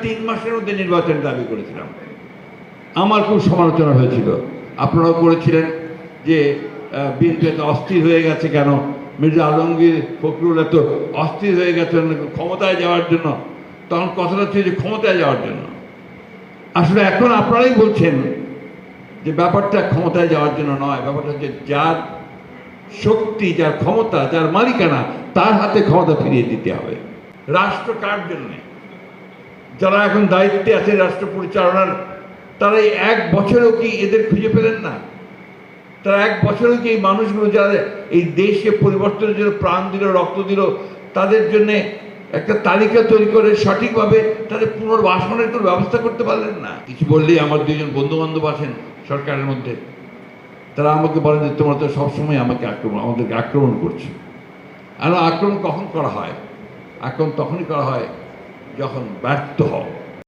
3 মাসের মধ্যে নির্বাচন দাবি করেছিলাম। আমার খুব সমালোচনা হয়েছিল, আপনারাও করেছিলেন যে বিএনপি এত অস্থির হয়ে গেছে কেন, মির্জা আলমগীর ফখরুল এত অস্থির হয়ে গেছে ক্ষমতায় যাওয়ার জন্য। তখন কথাটা হচ্ছে যে ক্ষমতায় যাওয়ার জন্য। আসলে এখন আপনারাই বলছেন যে ব্যাপারটা ক্ষমতায় যাওয়ার জন্য নয়, ব্যাপারটা হচ্ছে যার শক্তি, যার ক্ষমতা, যার মালিকানা, তার হাতে ক্ষমতা ফিরিয়ে দিতে হবে। রাষ্ট্র কার জন্যে? যারা এখন দায়িত্বে আছে রাষ্ট্র পরিচালনার, তারা এই 1 বছরেও কি এদের খুঁজে পেলেন না? তারা 1 বছরেও কি এই মানুষগুলো যারা এই দেশকে পরিবর্তনের জন্য প্রাণ দিল, রক্ত দিল, তাদের জন্যে একটা তালিকা তৈরি করে সঠিকভাবে তাদের পুনর্বাসনের কোনো ব্যবস্থা করতে পারলেন না? কিছু বললেই আমার 2জন বন্ধু বান্ধব আছেন সরকারের মধ্যে, তারা আমাকে বলেন যে তোমরা তো সবসময় আমাদেরকে আক্রমণ করছো। আর আক্রমণ কখন করা হয়? আক্রমণ তখনই করা হয় যখন ব্যর্থ হও।